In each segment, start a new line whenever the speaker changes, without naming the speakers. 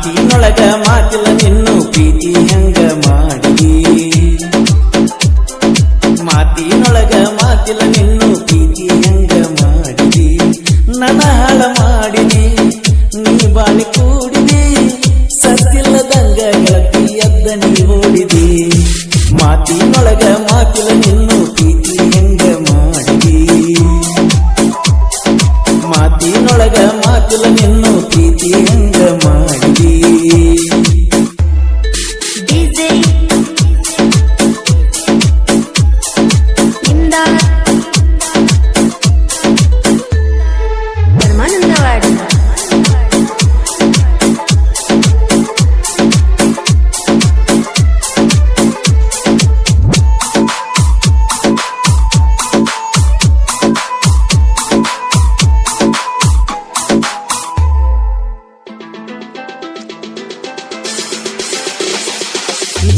ಮಾತಿನೊಳಗ ಮಾತಿಲ್ಲ ನಿನ್ನು ಪ್ರೀತಿ ಹೆಂಗ ಮಾಡಿದಿ ಮಾತಿನೊಳಗ ಮಾತಿಲ್ಲ ನಿನ್ನು ಪ್ರೀತಿ ಹೆಂಗ ಮಾಡಿದಿ ನನ್ನ ಹಾಳ ಮಾಡಿದಿ ನೀ ಬಾಳಿ ಕೂಡಿದಿ ಸತ್ತಿಲ್ಲದಂಗ ಗೆಳತಿ ಎದ್ದ ನೀ ಓಡಿದಿ ಮಾತಿನೊಳಗ ಮಾತಿಲ್ಲ ನಿನ್ನು ಪ್ರೀತಿ ಹೆಂಗ ಮಾಡಿದಿ ಮಾತಿನೊಳಗ ಮಾತಿಲ್ಲ ನಿನ್ನು ಪ್ರೀತಿ ಹೆಂಗ ಮಾಡಿದಿ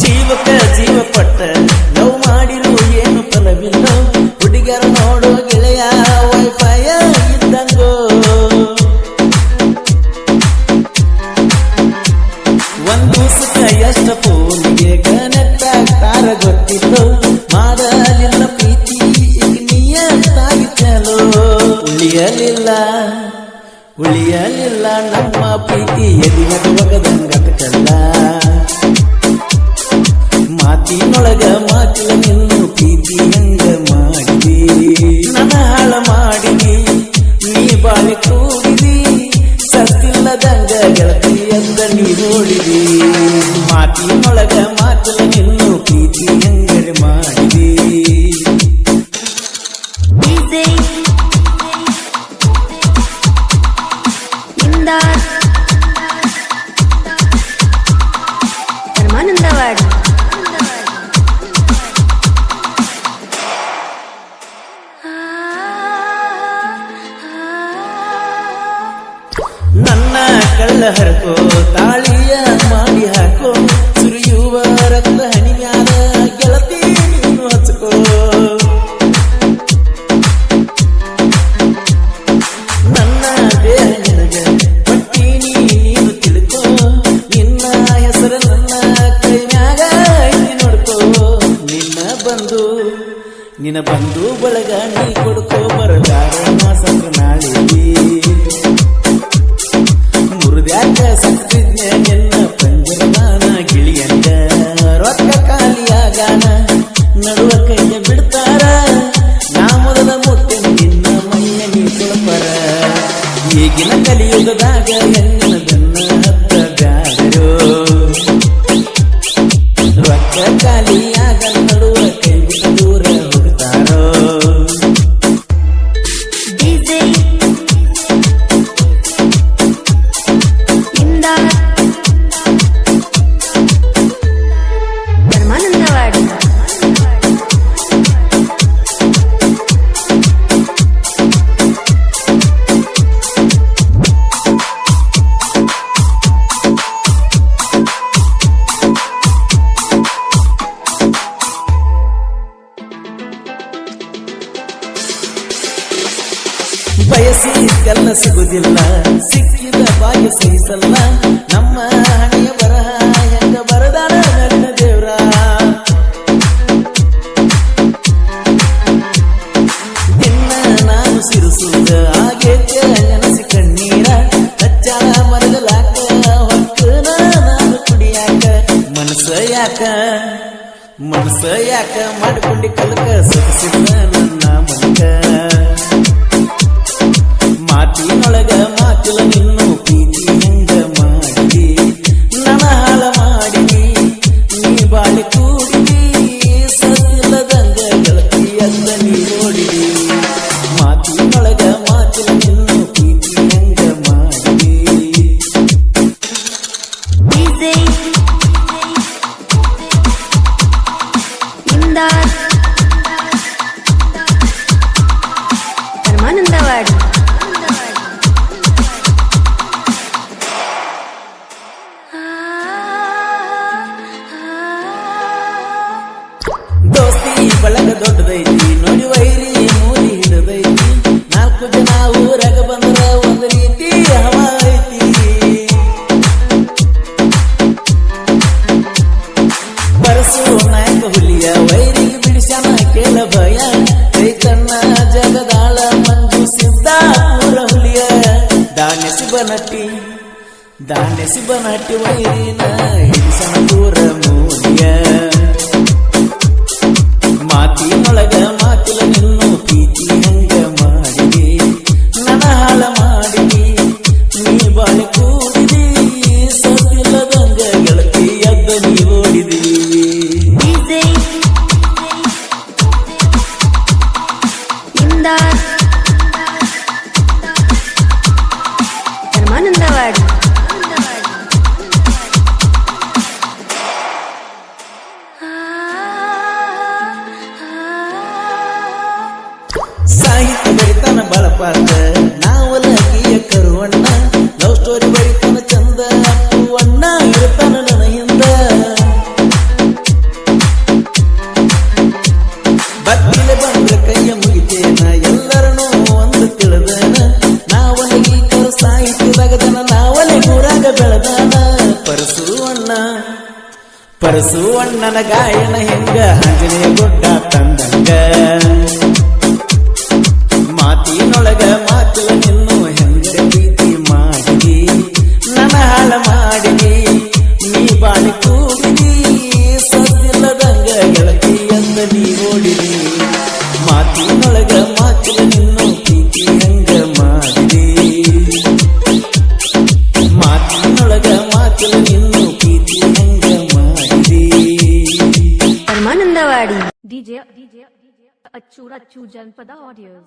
ಜೀವಕ್ಕ ಜೀವ ಪಟ್ಟ ಲವ್ ಮಾಡಿರು ಏನು ಫಲವಿಲ್ಲ ಹುಡುಗರ ನೋಡೋ ಗೆಳೆಯ ವೈಫೈ ಇದ್ದಂಗೋ ಒಂದ್ ದಿವಸಕ್ಕ ಎಷ್ಟ ಫೋನಿಗೆ ಕನೆಕ್ಟ್ ಆಗ್ತಾರ ಗೊತ್ತಿಲ್ಲೋ ಮಾಡಲಿಲ್ಲ ಪ್ರೀತಿ ಈಗ ನೀಯಂತಾಗಿತ್ತಲೋ ಉಳಿಯಲಿಲ್ಲ ನಮ್ಮ ಪ್ರೀತಿ ಎದಿಗೆ ಒಗದಂಗಲ್ಲ ಮಾತಿನೊಳಗ ಮಾತಿಲ್ಲ ನಿನ್ನು ಪ್ರೀತಿ ಹೆಂಗ ಮಾಡಿದಿ ನನ್ನ ಹಾಳ ಮಾಡಿದಿ ನೀ ಬಾಳಿ ಕೂಡಿದಿ ಸತ್ತಿಲ್ಲದಂಗ ಗೆಳತಿ ಎಂದ ನೀ ಓಡಿದಿ ಮಾತಿನೊಳಗ ಮಾತಿಲ್ಲ ನಿನ್ನು ಪ್ರೀತಿ ಹೆಂಗ ಮಾಡಿದಿ
ಪರಮಾನಂದವಾಡಿ
ನನ್ನ ಕಳ್ಳ ಹರಕೋ ತಾಳಿಯ ಮಾಡಿ ಹಾಕೋ ಸುರಿಯುವ ರಕ್ತ ಹನಿಮ್ಯಾಲ ಗೆಳತಿ ನೀನು ಹಚ್ಕೋ ನನ್ನ ದೇಹ ನಿನಗ ಪಟ್ಟೀನಿ ನೀನು ತಿಳ್ಕೋ ನಿನ್ನ ಹೆಸರು ನನ್ನ ಕೈ ಮ್ಯಾಗ ಐತಿ ನೋಡ್ಕೋ ನಿನ್ನ ಬಂದು ಬಳಗ ನೀ ಕೊಡ್ಕೋ ಬರಗಾರ ಮಾಸಂದ್ರ ನಾಳಿದಿ ಮುರಿದ್ಯಾಕ ಸತ್ತಿದ್ನೆ ನಿನ್ನ ಪಂಜರದಾನ ಗಿಳಿಯಂಗ ರೊಕ್ಕ ಖಾಲಿಯಾಗಾನ ನಡುವ ಕೈಗೆ ಬಿಡ್ತಾರ ನಾ ಮೊದಲ ಮುಟ್ಟೆ ನಿನ್ನ ಮೈಯ ನೀ ಸುಳಪರ ಈಗಿನ ಕಲಿಯುಗದಾಗ ಹೆಣ್ಣಿನ ಬೆನ್ನ ಹತ್ತ ಬ್ಯಾಡರೋ ರೊಕ್ಕ ಖಾಲಿಯಾಗ ನಡುವ ಕೈ ಬಿಟ್ಟು ದೂರ ಹೋಗ್ತಾರೋ
ಪರಮಾನಂದವಾಡಿ
ಬಯಸಿದ್ದೆಲ್ಲ ಸಿಗುದಿಲ್ಲ ಸಿಕ್ಕಿದ ಭಾಗ್ಯ ಸಹಿಸಲ್ಲ ನಮ್ಮ ಹಣೆಯ ಬರಹ ಹೆಂಗ ಬರದಾನ ನನ್ನ ದೇವ್ರ ದಿನ ನಾನು ಸಿರುಸುದ ಆಗೇತ್ಯ ನೆನಸಿ ಕಣ್ಣೀರ ಹಚ್ಚಾಳ ಮರಗಲಾಕ ಹೊಕ್ಕನ ನಾನು ಕುಡಿಯಾಕ ಮನಸ್ಸ ಯಾಕ ಮಾಡಿಕೊಂಡಿ ಕಲಕ ಸೊಗಸಿದ ನನ್ನ ಮನಕ ಮಾತಿನೊಳಗ ಮಾತಿಲ್ಲ ನಿನ್ನು ಪ್ರೀತಿ ಹೆಂಗ ಮಾಡಿದಿ ನನ್ನ ಹಾಳ ಮಾಡಿದಿ ನೀ ಬಾಳಿ ಕೂಡಿದಿ ಸತ್ತಿಲ್ಲದಂಗ ಗೆಳತಿ ಎಂದ ನೀ ಓಡಿದಿ ಮಾತಿನೊಳಗ ಮಾತಿಲ್ಲ ನಿನ್ನು ಪ್ರೀತಿ ಹೆಂಗ ಮಾಡಿದಿ
ಪರಮಾನಂದವಾಡಿ
ದೋಸ್ತಿ ಬಳಗ ದೊಡ್ಡದೈತಿ ನೋಡಿ ವೈರಿ ಮೂಲಿ ಹಿಡದೈತಿ 4 ಜನ ಊರಾಗ ಬಂದ್ರ ಒಂದ್ ರೀತಿ ಹವಾ ಐತಿ ಸಿಬನಟ್ಟಿ ದಾಂಡೆ ಸಿಬನಟ್ಟಿ ವೈರಿನ ಹಿಡಿಸನ ದೂರ ಮೂಲ್ಯ ಮಾತಿನೊಳಗ ಮಾತಿಲ ನಿನ್ನು ಪ್ರೀತಿ ಹಂಗ ಮಾಡಿದಿ ನನ್ನ ಹಾಳ ಮಾಡಿದಿ ನೀ ಬಾಳೆ ಕೂಡಿದಿ ಸತ್ತಿಲ್ಲದಂಗ ಗೆಳತಿ ಎದ್ದ ನೀ ಓಡಿದಿ
ಧರ್ಮಾನಂದವಾಡಿ
ಸಾಹಿತ್ಯ ಬರಿತಾನ ಬಳಪಾತ ನಾವಲಗಿಯ ಕರುವಣ್ಣ ಲವ್ ಸ್ಟೋರಿ ಬರಿತಾನ ಚಂದ ಅಪ್ಪುವಣ್ಣ ಇರ್ತಾನ ನನ್ನ ಹಿಂದ ಬತ್ತಿಲೆ ಬಂದ್ರ ಕೈಯ ಮುಗಿತೇನ ಎಲ್ಲರನ್ನೂ ಒಂದು ತಿಳಿದನ ನಾವಲಗಿ ಕರು ಸಾಹಿತ್ಯದಾಗದನ ನಾವಲೆ ಊರಾಗ ಬೆಳೆದಾನ ಪರಸು ಅಣ್ಣನ ಗಾಯನ ಹೆಂಗ ಆಂಜನೇಯ ಗುಡ್ಡ ತಂದಂಗ ಮಾತಿನೊಳಗ ಮಾತಿಲ ನಿನ್ನು ಹೆಂಗ ಪ್ರೀತಿ ಮಾಡಿದಿ ನನ್ನ ಹಾಳ ಮಾಡಿದಿ ನೀ ಬಾಳಿ ಕೂಡಿದಿ ಸದ್ದಿಲ್ಲದಂಗ ಗೆಳತಿ ಎಂದ ನೀ ಓಡಿದಿ ಮಾತಿನೊಳಗ ಮಾತಿಲ ನಿನ್ನು ಪ್ರೀತಿ ಹೆಂಗ ಮಾಡಿದಿ ಮಾತಿನೊಳಗ ಮಾತಿಲ ನಿನ್ನು ಪ್ರೀತಿ ಹೆಂಗ ಮಾಡಿದಿ
ಧರ್ಮಾನಂದವಾಡಿ
DJ Achura Chu Janpada Audios.